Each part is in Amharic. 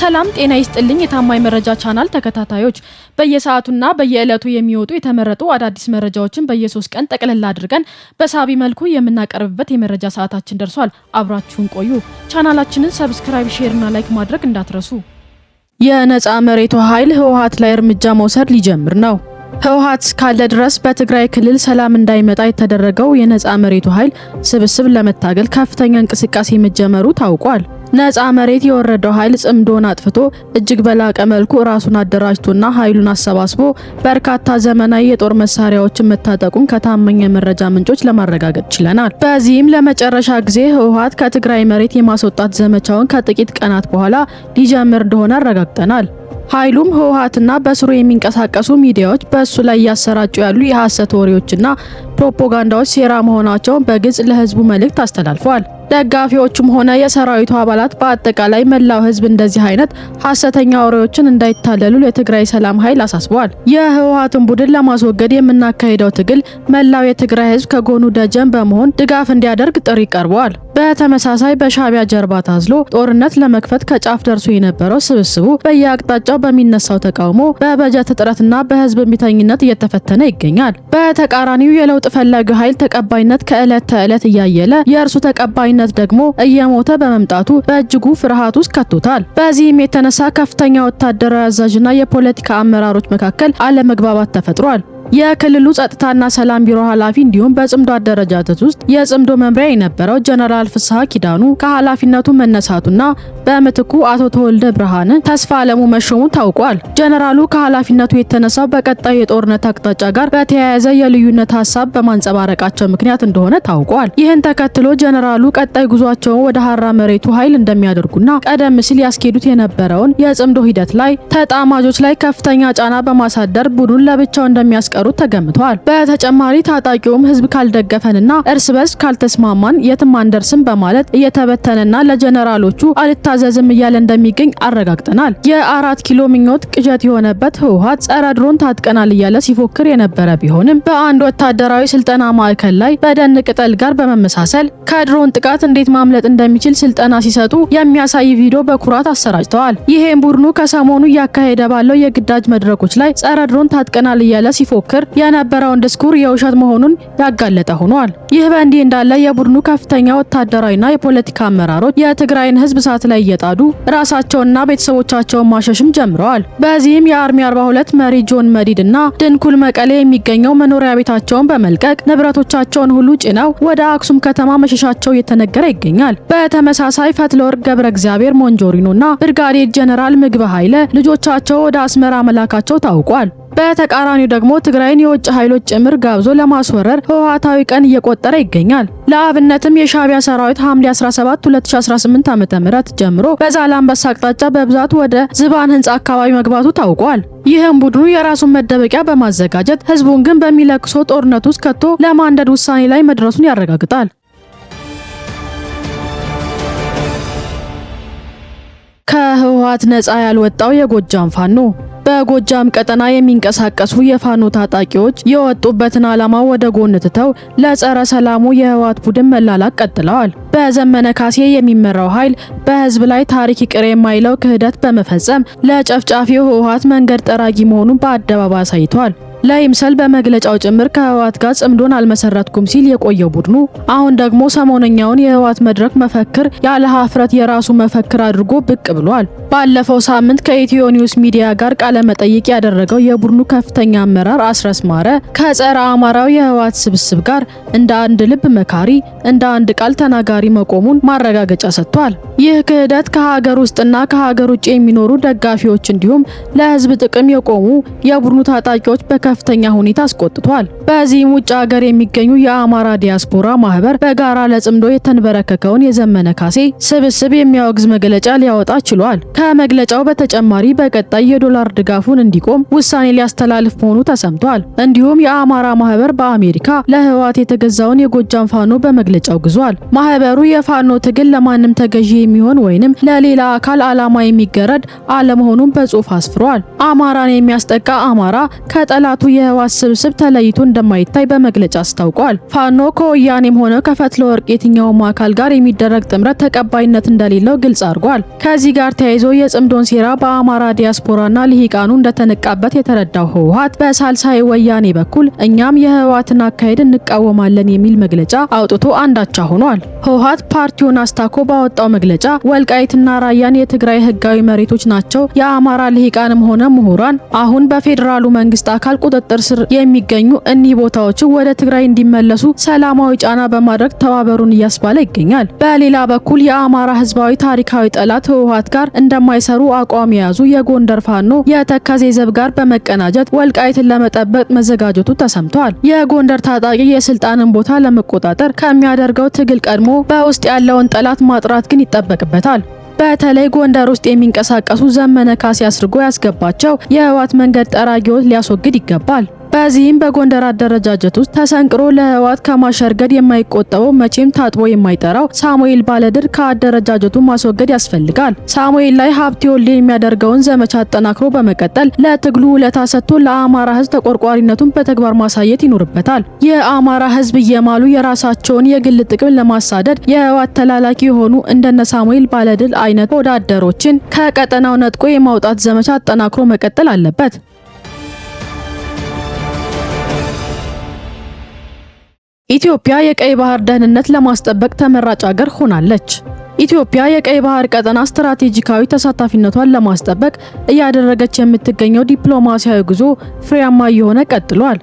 ሰላም ጤና ይስጥልኝ የታማኝ መረጃ ቻናል ተከታታዮች በየሰዓቱና በየዕለቱ የሚወጡ የተመረጡ አዳዲስ መረጃዎችን በየ3 ቀን ጠቅለል አድርገን በሳቢ መልኩ የምናቀርብበት የመረጃ ሰዓታችን ደርሷል። አብራችሁን ቆዩ። ቻናላችንን ሰብስክራይብ፣ ሼር እና ላይክ ማድረግ እንዳትረሱ። የነጻ መሬቱ ኃይል ህወሓት ላይ እርምጃ መውሰድ ሊጀምር ነው። ህወሓት ካለ ድረስ በትግራይ ክልል ሰላም እንዳይመጣ የተደረገው የነጻ መሬቱ ኃይል ስብስብ ለመታገል ከፍተኛ እንቅስቃሴ መጀመሩ ታውቋል። ነጻ መሬት የወረደው ኃይል ጽምዶን አጥፍቶ እጅግ በላቀ መልኩ ራሱን አደራጅቶና ኃይሉን አሰባስቦ በርካታ ዘመናዊ የጦር መሳሪያዎችን መታጠቁን ከታማኝ የመረጃ ምንጮች ለማረጋገጥ ችለናል። በዚህም ለመጨረሻ ጊዜ ህወሓት ከትግራይ መሬት የማስወጣት ዘመቻውን ከጥቂት ቀናት በኋላ ሊጀምር እንደሆነ አረጋግጠናል። ኃይሉም ህወሓትና በስሩ የሚንቀሳቀሱ ሚዲያዎች በእሱ ላይ እያሰራጩ ያሉ የሐሰት ወሬዎችና ፕሮፓጋንዳዎች ሴራ መሆናቸውን በግልጽ ለህዝቡ መልእክት አስተላልፈዋል። ደጋፊዎቹም ሆነ የሰራዊቱ አባላት በአጠቃላይ መላው ህዝብ እንደዚህ አይነት ሐሰተኛ ወሬዎችን እንዳይታለሉ ለትግራይ ሰላም ኃይል አሳስበዋል። የህወሓትን ቡድን ለማስወገድ የምናካሄደው ትግል መላው የትግራይ ህዝብ ከጎኑ ደጀን በመሆን ድጋፍ እንዲያደርግ ጥሪ ቀርበዋል። በተመሳሳይ በሻዕቢያ ጀርባ ታዝሎ ጦርነት ለመክፈት ከጫፍ ደርሶ የነበረው ስብስቡ በየአቅጣጫው በሚነሳው ተቃውሞ በበጀት እጥረትና በህዝብ እምቢተኝነት እየተፈተነ ይገኛል። በተቃራኒው የለውጥ ፈላጊው ኃይል ተቀባይነት ከዕለት ተዕለት እያየለ የእርሱ ተቀባይነት ደግሞ እየሞተ በመምጣቱ በእጅጉ ፍርሃት ውስጥ ከቶታል። በዚህም የተነሳ ከፍተኛ ወታደራዊ አዛዥና የፖለቲካ አመራሮች መካከል አለመግባባት ተፈጥሯል። የክልሉ ጸጥታና ሰላም ቢሮ ኃላፊ እንዲሁም በጽምዶ አደረጃጀት ውስጥ የጽምዶ መምሪያ የነበረው ጀነራል ፍስሐ ኪዳኑ ከኃላፊነቱ መነሳቱና በምትኩ አቶ ተወልደ ብርሃን ተስፋ አለሙ መሾሙ ታውቋል። ጀነራሉ ከኃላፊነቱ የተነሳው በቀጣዩ የጦርነት አቅጣጫ ጋር በተያያዘ የልዩነት ሀሳብ በማንጸባረቃቸው ምክንያት እንደሆነ ታውቋል። ይህን ተከትሎ ጀነራሉ ቀጣይ ጉዟቸውን ወደ ሀራ መሬቱ ኃይል እንደሚያደርጉና ቀደም ሲል ያስኬዱት የነበረውን የጽምዶ ሂደት ላይ ተጣማጆች ላይ ከፍተኛ ጫና በማሳደር ቡድን ለብቻው እንደሚያስቀሩት ተገምቷል። በተጨማሪ ታጣቂውም ህዝብ ካልደገፈንና እርስ በርስ ካልተስማማን የትም አንደርስም በማለት እየተበተነና ለጀነራሎቹ አልታዘዝም እያለ እንደሚገኝ አረጋግጠናል። የ4 ኪሎ ምኞት ቅዠት የሆነበት ህወሓት ጸረ ድሮን ታጥቀናል እያለ ሲፎክር የነበረ ቢሆንም በአንድ ወታደራዊ ስልጠና ማዕከል ላይ በደን ቅጠል ጋር በመመሳሰል ከድሮን ጥቃት እንዴት ማምለጥ እንደሚችል ስልጠና ሲሰጡ የሚያሳይ ቪዲዮ በኩራት አሰራጭተዋል። ይሄም ቡድኑ ከሰሞኑ እያካሄደ ባለው የግዳጅ መድረኮች ላይ ጸረ ድሮን ታጥቀናል እያለ ሲፎክር የነበረውን ድስኩር የውሸት መሆኑን ያጋለጠ ሆኗል። ይህ በእንዲህ እንዳለ የቡድኑ ከፍተኛ ወታደራዊና የፖለቲካ አመራሮች የትግራይን ህዝብ እሳት ላይ እየጣዱ ራሳቸውንና ቤተሰቦቻቸውን ማሸሽም ጀምረዋል። በዚህም የአርሚ 42 መሪ ጆን መዲድ እና ድንኩል መቀሌ የሚገኘው መኖሪያ ቤታቸውን በመልቀቅ ንብረቶቻቸውን ሁሉ ጭነው ወደ አክሱም ከተማ መሸሻቸው እየተነገረ ይገኛል። በተመሳሳይ ፈትለወርቅ ገብረ እግዚአብሔር ሞንጆሪኖና ብርጋዴር ጀነራል ምግበ ኃይለ ልጆቻቸው ወደ አስመራ መላካቸው ታውቋል። በተቃራኒው ደግሞ ትግራይን የውጭ ኃይሎች ጭምር ጋብዞ ለማስወረር ህወሓታዊ ቀን እየቆጠረ ይገኛል። ለአብነትም የሻዕቢያ ሰራዊት ሐምሌ 17 2018 ዓ.ም ጀምሮ በዛላምበሳ አቅጣጫ በብዛት ወደ ዝባን ህንጻ አካባቢ መግባቱ ታውቋል። ይህም ቡድኑ የራሱን መደበቂያ በማዘጋጀት ህዝቡን ግን በሚለቅሶ ጦርነት ውስጥ ከቶ ለማንደድ ውሳኔ ላይ መድረሱን ያረጋግጣል። ከህወሓት ነጻ ያልወጣው የጎጃም ፋኖ በጎጃም ቀጠና የሚንቀሳቀሱ የፋኖ ታጣቂዎች የወጡበትን ዓላማ ወደ ጎን ትተው ለጸረ ሰላሙ የህወሓት ቡድን መላላክ ቀጥለዋል። በዘመነ ካሴ የሚመራው ኃይል በህዝብ ላይ ታሪክ ይቅር የማይለው ክህደት በመፈጸም ለጨፍጫፊው ህወሓት መንገድ ጠራጊ መሆኑን በአደባባይ አሳይቷል። ለይምሰል በመግለጫው ጭምር ከህወሓት ጋር ጽምዶን አልመሰረትኩም ሲል የቆየው ቡድኑ አሁን ደግሞ ሰሞነኛውን የህወሓት መድረክ መፈክር ያለ ሀፍረት የራሱ መፈክር አድርጎ ብቅ ብሏል። ባለፈው ሳምንት ከኢትዮ ኒውስ ሚዲያ ጋር ቃለ መጠይቅ ያደረገው የቡድኑ ከፍተኛ አመራር አስረስ ማረ ከጸረ አማራው የህወሓት ስብስብ ጋር እንደ አንድ ልብ መካሪ፣ እንደ አንድ ቃል ተናጋሪ መቆሙን ማረጋገጫ ሰጥቷል። ይህ ክህደት ከሀገር ውስጥና ከሀገር ውጭ የሚኖሩ ደጋፊዎች እንዲሁም ለህዝብ ጥቅም የቆሙ የቡድኑ ታጣቂዎች በከፍተኛ ሁኔታ አስቆጥቷል። በዚህም ውጭ ሀገር የሚገኙ የአማራ ዲያስፖራ ማህበር በጋራ ለጽምዶ የተንበረከከውን የዘመነ ካሴ ስብስብ የሚያወግዝ መግለጫ ሊያወጣ ችሏል። ከመግለጫው በተጨማሪ በቀጣይ የዶላር ድጋፉን እንዲቆም ውሳኔ ሊያስተላልፍ መሆኑ ተሰምቷል። እንዲሁም የአማራ ማህበር በአሜሪካ ለህወሓት የተገዛውን የጎጃም ፋኖ በመግለጫው ግዟል። ማህበሩ የፋኖ ትግል ለማንም ተገዢ የሚሆን ወይንም ለሌላ አካል ዓላማ የሚገረድ አለመሆኑን በጽሑፍ አስፍሯል። አማራን የሚያስጠቃ አማራ ከጠላት የስርዓቱ የህወሓት ስብስብ ተለይቶ እንደማይታይ በመግለጫ አስታውቋል። ፋኖ ከወያኔም ሆነ ከፈትለ ወርቅ የትኛውም አካል ጋር የሚደረግ ጥምረት ተቀባይነት እንደሌለው ግልጽ አድርጓል። ከዚህ ጋር ተያይዞ የጽምዶን ሴራ በአማራ ዲያስፖራና ልሂቃኑ እንደተነቃበት የተረዳው ህወሓት በሳልሳይ ወያኔ በኩል እኛም የህወሓትን አካሄድ እንቃወማለን የሚል መግለጫ አውጥቶ አንዳቻ ሆኗል። ህወሓት ፓርቲውን አስታኮ ባወጣው መግለጫ ወልቃይትና ራያን የትግራይ ህጋዊ መሬቶች ናቸው፣ የአማራ ልሂቃንም ሆነ ምሁራን አሁን በፌዴራሉ መንግስት አካል ቁጥጥር ስር የሚገኙ እኒህ ቦታዎች ወደ ትግራይ እንዲመለሱ ሰላማዊ ጫና በማድረግ ተባበሩን እያስባለ ይገኛል። በሌላ በኩል የአማራ ህዝባዊ ታሪካዊ ጠላት ህወሓት ጋር እንደማይሰሩ አቋም የያዙ የጎንደር ፋኖ የተከዜ ዘብ ጋር በመቀናጀት ወልቃይትን ለመጠበቅ መዘጋጀቱ ተሰምቷል። የጎንደር ታጣቂ የስልጣንን ቦታ ለመቆጣጠር ከሚያደርገው ትግል ቀድሞ በውስጥ ያለውን ጠላት ማጥራት ግን ይጠበቅበታል። በተለይ ጎንደር ውስጥ የሚንቀሳቀሱ ዘመነ ካሴ አስርጎ ያስገባቸው የህወሓት መንገድ ጠራጊዎች ሊያስወግድ ይገባል። በዚህም በጎንደር አደረጃጀት ውስጥ ተሰንቅሮ ለህወሓት ከማሸርገድ የማይቆጠበው መቼም ታጥቦ የማይጠራው ሳሙኤል ባለድር ከአደረጃጀቱ ማስወገድ ያስፈልጋል። ሳሙኤል ላይ ሀብቴ ወልዴ የሚያደርገውን ዘመቻ አጠናክሮ በመቀጠል ለትግሉ ውለታ ሰጥቶ ለአማራ ህዝብ ተቆርቋሪነቱን በተግባር ማሳየት ይኖርበታል። የአማራ ህዝብ እየማሉ የራሳቸውን የግል ጥቅም ለማሳደድ የህወሓት ተላላኪ የሆኑ እንደነ ሳሙኤል ባለድር አይነት ወዳደሮችን ከቀጠናው ነጥቆ የማውጣት ዘመቻ አጠናክሮ መቀጠል አለበት። ኢትዮጵያ የቀይ ባህር ደህንነት ለማስጠበቅ ተመራጭ ሀገር ሆናለች። ኢትዮጵያ የቀይ ባህር ቀጠና ስትራቴጂካዊ ተሳታፊነቷን ለማስጠበቅ እያደረገች የምትገኘው ዲፕሎማሲያዊ ጉዞ ፍሬያማ እየሆነ ቀጥሏል።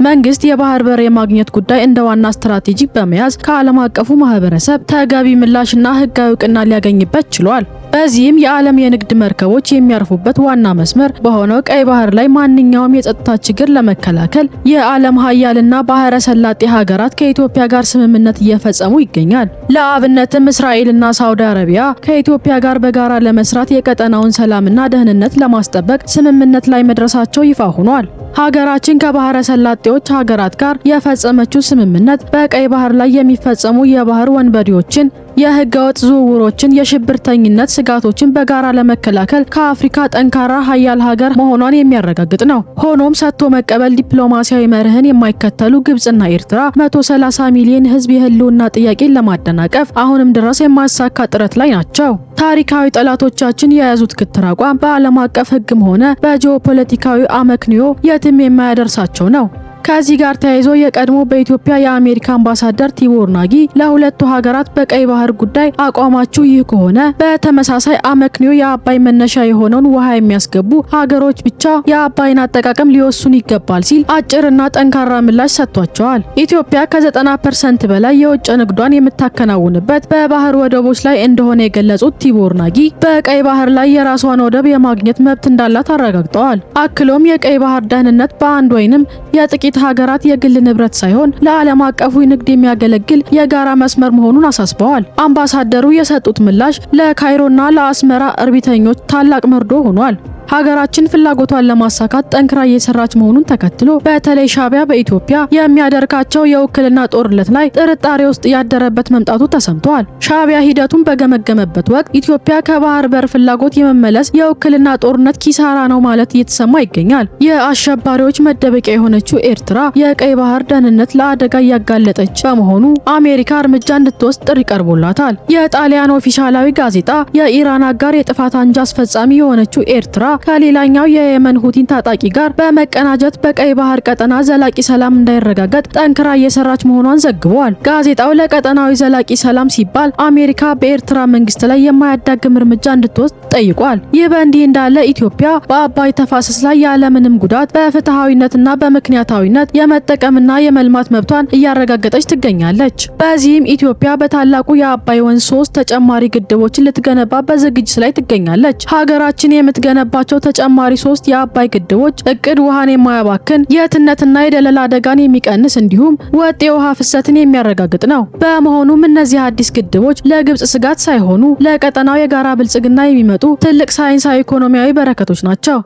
መንግስት የባህር በር የማግኘት ጉዳይ እንደ ዋና ስትራቴጂ በመያዝ ከዓለም አቀፉ ማህበረሰብ ተገቢ ምላሽና ህጋዊ እውቅና ሊያገኝበት ችሏል። በዚህም የዓለም የንግድ መርከቦች የሚያርፉበት ዋና መስመር በሆነው ቀይ ባህር ላይ ማንኛውም የጸጥታ ችግር ለመከላከል የዓለም ሀያልና ባህረ ሰላጤ ሀገራት ከኢትዮጵያ ጋር ስምምነት እየፈጸሙ ይገኛል። ለአብነትም እስራኤልና ሳውዲ አረቢያ ከኢትዮጵያ ጋር በጋራ ለመስራት የቀጠናውን ሰላምና ደህንነት ለማስጠበቅ ስምምነት ላይ መድረሳቸው ይፋ ሆኗል። ሀገራችን ከባህረ ሰላጤዎች ሀገራት ጋር የፈጸመችው ስምምነት በቀይ ባህር ላይ የሚፈጸሙ የባህር ወንበዴዎችን፣ የህገወጥ ዝውውሮችን፣ የሽብርተኝነት ስጋቶችን በጋራ ለመከላከል ከአፍሪካ ጠንካራ ሀያል ሀገር መሆኗን የሚያረጋግጥ ነው። ሆኖም ሰጥቶ መቀበል ዲፕሎማሲያዊ መርህን የማይከተሉ ግብጽና ኤርትራ 130 ሚሊዮን ህዝብ የህልውና ጥያቄን ለማደናቀፍ አሁንም ድረስ የማይሳካ ጥረት ላይ ናቸው። ታሪካዊ ጠላቶቻችን የያዙት ክትር አቋም በዓለም አቀፍ ህግም ሆነ በጂኦፖለቲካዊ አመክንዮ የትም የማያደርሳቸው ነው። ከዚህ ጋር ተያይዞ የቀድሞ በኢትዮጵያ የአሜሪካ አምባሳደር ቲቦር ናጊ ለሁለቱ ሀገራት በቀይ ባህር ጉዳይ አቋማችሁ ይህ ከሆነ በተመሳሳይ አመክንዮ የአባይ መነሻ የሆነውን ውሃ የሚያስገቡ ሀገሮች ብቻ የአባይን አጠቃቀም ሊወስኑ ይገባል ሲል አጭርና ጠንካራ ምላሽ ሰጥቷቸዋል። ኢትዮጵያ ከ90% በላይ የውጭ ንግዷን የምታከናውንበት በባህር ወደቦች ላይ እንደሆነ የገለጹት ቲቦር ናጊ በቀይ ባህር ላይ የራሷን ወደብ የማግኘት መብት እንዳላት አረጋግጠዋል። አክሎም የቀይ ባህር ደህንነት በአንድ ወይንም የጥቂት ሀገራት የግል ንብረት ሳይሆን ለዓለም አቀፉ ንግድ የሚያገለግል የጋራ መስመር መሆኑን አሳስበዋል። አምባሳደሩ የሰጡት ምላሽ ለካይሮና ለአስመራ እርቢተኞች ታላቅ መርዶ ሆኗል። ሀገራችን ፍላጎቷን ለማሳካት ጠንክራ እየሰራች መሆኑን ተከትሎ በተለይ ሻዕቢያ በኢትዮጵያ የሚያደርጋቸው የውክልና ጦርነት ላይ ጥርጣሬ ውስጥ ያደረበት መምጣቱ ተሰምቷል። ሻዕቢያ ሂደቱን በገመገመበት ወቅት ኢትዮጵያ ከባህር በር ፍላጎት የመመለስ የውክልና ጦርነት ኪሳራ ነው ማለት እየተሰማ ይገኛል። የአሸባሪዎች መደበቂያ የሆነችው ኤርትራ የቀይ ባህር ደህንነት ለአደጋ እያጋለጠች በመሆኑ አሜሪካ እርምጃ እንድትወስድ ጥሪ ቀርቦላታል። የጣሊያን ኦፊሻላዊ ጋዜጣ የኢራን አጋር የጥፋት አንጃ አስፈጻሚ የሆነችው ኤርትራ ከሌላኛው የየመን ሁቲን ታጣቂ ጋር በመቀናጀት በቀይ ባህር ቀጠና ዘላቂ ሰላም እንዳይረጋገጥ ጠንክራ እየሰራች መሆኗን ዘግቧል። ጋዜጣው ለቀጠናዊ ዘላቂ ሰላም ሲባል አሜሪካ በኤርትራ መንግስት ላይ የማያዳግም እርምጃ እንድትወስድ ጠይቋል። ይህ በእንዲህ እንዳለ ኢትዮጵያ በአባይ ተፋሰስ ላይ ያለምንም ጉዳት በፍትሃዊነትና በምክንያታዊነት የመጠቀምና የመልማት መብቷን እያረጋገጠች ትገኛለች። በዚህም ኢትዮጵያ በታላቁ የአባይ ወንዝ 3 ተጨማሪ ግድቦችን ልትገነባ በዝግጅት ላይ ትገኛለች። ሀገራችን የምትገነባቸው ተጨማሪ 3 የአባይ ግድቦች እቅድ ውሃን የማያባክን የትነትና የደለል አደጋን የሚቀንስ እንዲሁም ወጥ የውሃ ፍሰትን የሚያረጋግጥ ነው። በመሆኑም እነዚህ አዲስ ግድቦች ለግብጽ ስጋት ሳይሆኑ ለቀጠናው የጋራ ብልጽግና የሚመጡ ትልቅ ሳይንሳዊ ኢኮኖሚያዊ በረከቶች ናቸው።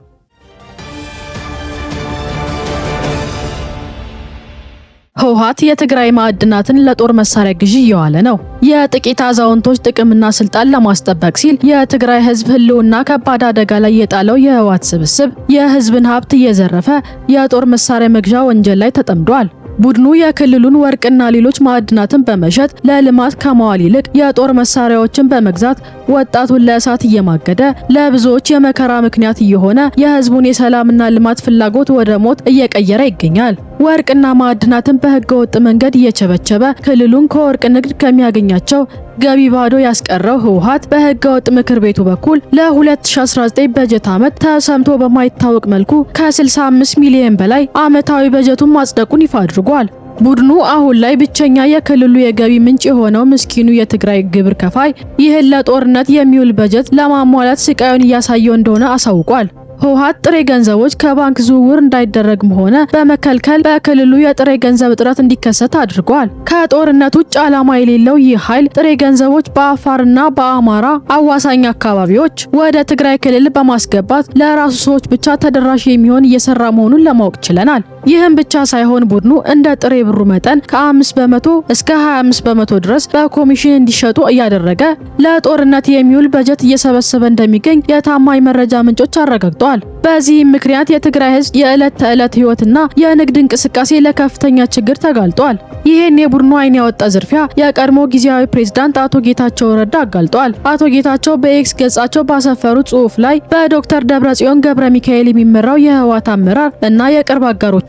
ህወሓት የትግራይ ማዕድናትን ለጦር መሳሪያ ግዢ እየዋለ ነው። የጥቂት አዛውንቶች ጥቅምና ስልጣን ለማስጠበቅ ሲል የትግራይ ህዝብ ህልውና ከባድ አደጋ ላይ የጣለው የህወሓት ስብስብ የህዝብን ሀብት እየዘረፈ የጦር መሳሪያ መግዣ ወንጀል ላይ ተጠምዷል። ቡድኑ የክልሉን ወርቅና ሌሎች ማዕድናትን በመሸጥ ለልማት ከመዋል ይልቅ የጦር መሳሪያዎችን በመግዛት ወጣቱን ለእሳት እየማገደ ለብዙዎች የመከራ ምክንያት እየሆነ የህዝቡን የሰላምና ልማት ፍላጎት ወደ ሞት እየቀየረ ይገኛል። ወርቅና ማዕድናትን በህገ ወጥ መንገድ እየቸበቸበ ክልሉን ከወርቅ ንግድ ከሚያገኛቸው ገቢ ባዶ ያስቀረው ህወሓት በህገ ወጥ ምክር ቤቱ በኩል ለ2019 በጀት ዓመት ተሰምቶ በማይታወቅ መልኩ ከ65 ሚሊዮን በላይ ዓመታዊ በጀቱን ማጽደቁን ይፋ አድርጓል። ቡድኑ አሁን ላይ ብቸኛ የክልሉ የገቢ ምንጭ የሆነው ምስኪኑ የትግራይ ግብር ከፋይ ይህን ለጦርነት የሚውል በጀት ለማሟላት ስቃዩን እያሳየው እንደሆነ አሳውቋል። ህወሓት ጥሬ ገንዘቦች ከባንክ ዝውውር እንዳይደረግም ሆነ በመከልከል በክልሉ የጥሬ ገንዘብ እጥረት እንዲከሰት አድርጓል። ከጦርነት ውጭ ዓላማ የሌለው ይህ ኃይል ጥሬ ገንዘቦች በአፋርና በአማራ አዋሳኝ አካባቢዎች ወደ ትግራይ ክልል በማስገባት ለራሱ ሰዎች ብቻ ተደራሽ የሚሆን እየሰራ መሆኑን ለማወቅ ችለናል። ይህም ብቻ ሳይሆን ቡድኑ እንደ ጥሬ ብሩ መጠን ከ5 በመቶ እስከ 25 በመቶ ድረስ በኮሚሽን እንዲሸጡ እያደረገ ለጦርነት የሚውል በጀት እየሰበሰበ እንደሚገኝ የታማኝ መረጃ ምንጮች አረጋግጠዋል። በዚህም ምክንያት የትግራይ ህዝብ የዕለት ተዕለት ህይወትና የንግድ እንቅስቃሴ ለከፍተኛ ችግር ተጋልጧል። ይህን የቡድኑ አይን ያወጣ ዝርፊያ የቀድሞ ጊዜያዊ ፕሬዝዳንት አቶ ጌታቸው ረዳ አጋልጧል። አቶ ጌታቸው በኤክስ ገጻቸው ባሰፈሩት ጽሑፍ ላይ በዶክተር ደብረጽዮን ገብረ ሚካኤል የሚመራው የህወሓት አመራር እና የቅርብ አጋሮቻቸው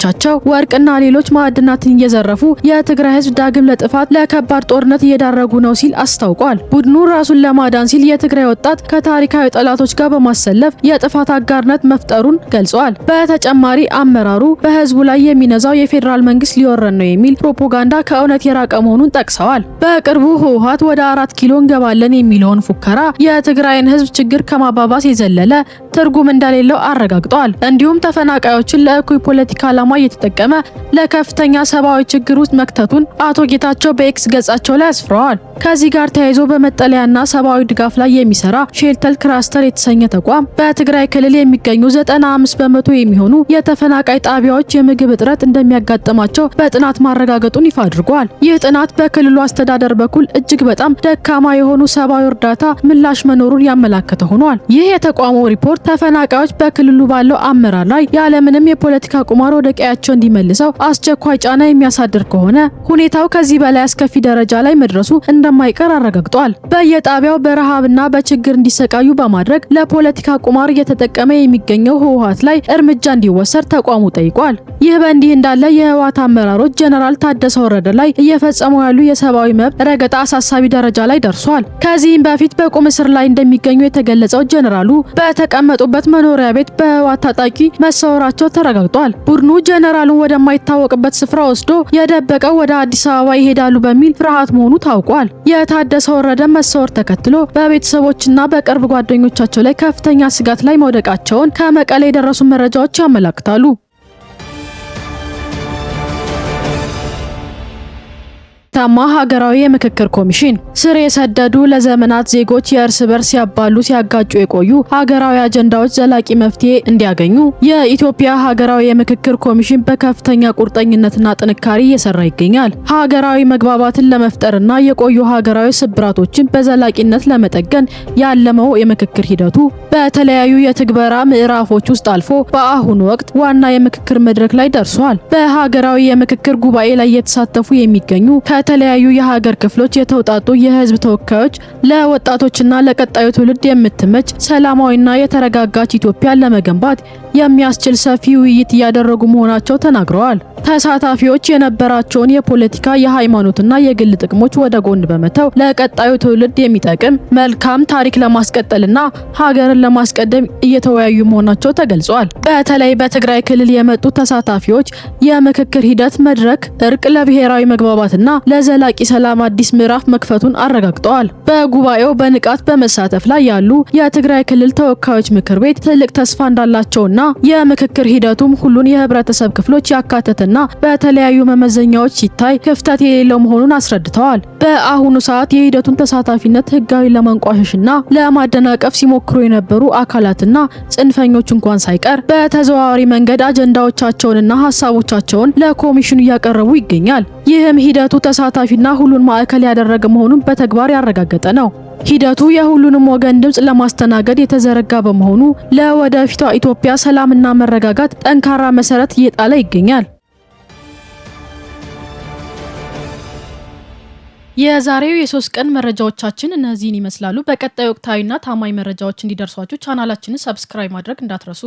ወርቅና ሌሎች ማዕድናትን እየዘረፉ የትግራይ ህዝብ ዳግም ለጥፋት ለከባድ ጦርነት እየዳረጉ ነው ሲል አስታውቋል። ቡድኑ ራሱን ለማዳን ሲል የትግራይ ወጣት ከታሪካዊ ጠላቶች ጋር በማሰለፍ የጥፋት አጋርነት መፍጠሩን ገልጿል። በተጨማሪ አመራሩ በህዝቡ ላይ የሚነዛው የፌዴራል መንግስት ሊወረን ነው የሚል ፕሮፓጋንዳ ከእውነት የራቀ መሆኑን ጠቅሰዋል። በቅርቡ ህወሓት ወደ 4 ኪሎ እንገባለን የሚለውን ፉከራ የትግራይን ህዝብ ችግር ከማባባስ የዘለለ ትርጉም እንደሌለው አረጋግጧል። እንዲሁም ተፈናቃዮችን ለእኩይ ፖለቲካ ዓላማ እየተጠቀመ ለከፍተኛ ሰብአዊ ችግር ውስጥ መክተቱን አቶ ጌታቸው በኤክስ ገጻቸው ላይ አስፍረዋል። ከዚህ ጋር ተያይዞ በመጠለያና ሰብአዊ ድጋፍ ላይ የሚሰራ ሼልተር ክላስተር የተሰኘ ተቋም በትግራይ ክልል የሚገኙ 95 በመቶ የሚሆኑ የተፈናቃይ ጣቢያዎች የምግብ እጥረት እንደሚያጋጥማቸው በጥናት ማረጋገጡን ይፋ አድርጓል። ይህ ጥናት በክልሉ አስተዳደር በኩል እጅግ በጣም ደካማ የሆኑ ሰብአዊ እርዳታ ምላሽ መኖሩን ያመላከተ ሆኗል። ይህ የተቋሙ ሪፖርት ተፈናቃዮች በክልሉ ባለው አመራር ላይ ያለምንም የፖለቲካ ቁማር ወደ ቀያቸው እንዲመልሰው አስቸኳይ ጫና የሚያሳድር ከሆነ ሁኔታው ከዚህ በላይ አስከፊ ደረጃ ላይ መድረሱ እንደማይቀር አረጋግጧል። በየጣቢያው በረሃብና በችግር እንዲሰቃዩ በማድረግ ለፖለቲካ ቁማር እየተጠቀመ የሚገኘው ህወሓት ላይ እርምጃ እንዲወሰድ ተቋሙ ጠይቋል። ይህ በእንዲህ እንዳለ የህወሓት አመራሮች ጀነራል ታደሰ ወረደ ላይ እየፈጸሙ ያሉ የሰብአዊ መብት ረገጣ አሳሳቢ ደረጃ ላይ ደርሷል። ከዚህም በፊት በቁም እስር ላይ እንደሚገኙ የተገለጸው ጀነራሉ በተቀመጡበት መኖሪያ ቤት በህወሓት ታጣቂ መሰወራቸው ተረጋግጧል። ቡድኑ ጀነራሉን ወደማይታወቅበት ስፍራ ወስዶ የደበቀው ወደ አዲስ አበባ ይሄዳሉ በሚል ፍርሃት መሆኑ ታውቋል። የታደሰ ወረደ መሰወር ተከትሎ በቤተሰቦችና በቅርብ ጓደኞቻቸው ላይ ከፍተኛ ስጋት ላይ መውደቃቸውን ከመቀሌ የደረሱ መረጃዎች ያመለክታሉ። ታማ ሀገራዊ የምክክር ኮሚሽን ስር የሰደዱ ለዘመናት ዜጎች የእርስ በርስ ሲያባሉ ሲያጋጩ የቆዩ ሀገራዊ አጀንዳዎች ዘላቂ መፍትሄ እንዲያገኙ የኢትዮጵያ ሀገራዊ የምክክር ኮሚሽን በከፍተኛ ቁርጠኝነትና ጥንካሬ እየሰራ ይገኛል። ሀገራዊ መግባባትን ለመፍጠርና የቆዩ ሀገራዊ ስብራቶችን በዘላቂነት ለመጠገን ያለመው የምክክር ሂደቱ በተለያዩ የትግበራ ምዕራፎች ውስጥ አልፎ በአሁኑ ወቅት ዋና የምክክር መድረክ ላይ ደርሷል። በሀገራዊ የምክክር ጉባኤ ላይ የተሳተፉ የሚገኙ ከተለያዩ የሀገር ክፍሎች የተውጣጡ የህዝብ ተወካዮች ለወጣቶችና ለቀጣዩ ትውልድ የምትመች ሰላማዊና የተረጋጋች ኢትዮጵያን ለመገንባት የሚያስችል ሰፊ ውይይት እያደረጉ መሆናቸው ተናግረዋል። ተሳታፊዎች የነበራቸውን የፖለቲካ የሃይማኖትና የግል ጥቅሞች ወደ ጎን በመተው ለቀጣዩ ትውልድ የሚጠቅም መልካም ታሪክ ለማስቀጠልና ሀገርን ለማስቀደም እየተወያዩ መሆናቸው ተገልጿል። በተለይ በትግራይ ክልል የመጡ ተሳታፊዎች የምክክር ሂደት መድረክ እርቅ ለብሔራዊ መግባባትና ለዘላቂ ሰላም አዲስ ምዕራፍ መክፈቱን አረጋግጠዋል። በጉባኤው በንቃት በመሳተፍ ላይ ያሉ የትግራይ ክልል ተወካዮች ምክር ቤት ትልቅ ተስፋ እንዳላቸውና የምክክር ሂደቱም ሁሉን የህብረተሰብ ክፍሎች ያካተተና በማስረዳትና በተለያዩ መመዘኛዎች ሲታይ ክፍተት የሌለው መሆኑን አስረድተዋል። በአሁኑ ሰዓት የሂደቱን ተሳታፊነት ህጋዊ ለማንቋሸሽና ለማደናቀፍ ሲሞክሩ የነበሩ አካላትና ጽንፈኞች እንኳን ሳይቀር በተዘዋዋሪ መንገድ አጀንዳዎቻቸውንና ሀሳቦቻቸውን ለኮሚሽኑ እያቀረቡ ይገኛል። ይህም ሂደቱ ተሳታፊና ሁሉን ማዕከል ያደረገ መሆኑን በተግባር ያረጋገጠ ነው። ሂደቱ የሁሉንም ወገን ድምጽ ለማስተናገድ የተዘረጋ በመሆኑ ለወደፊቷ ኢትዮጵያ ሰላምና መረጋጋት ጠንካራ መሰረት እየጣለ ይገኛል። የዛሬው የ3 ቀን መረጃዎቻችን እነዚህን ይመስላሉ። በቀጣይ ወቅታዊና ታማኝ መረጃዎች እንዲደርሷችሁ ቻናላችንን ሰብስክራይብ ማድረግ እንዳትረሱ።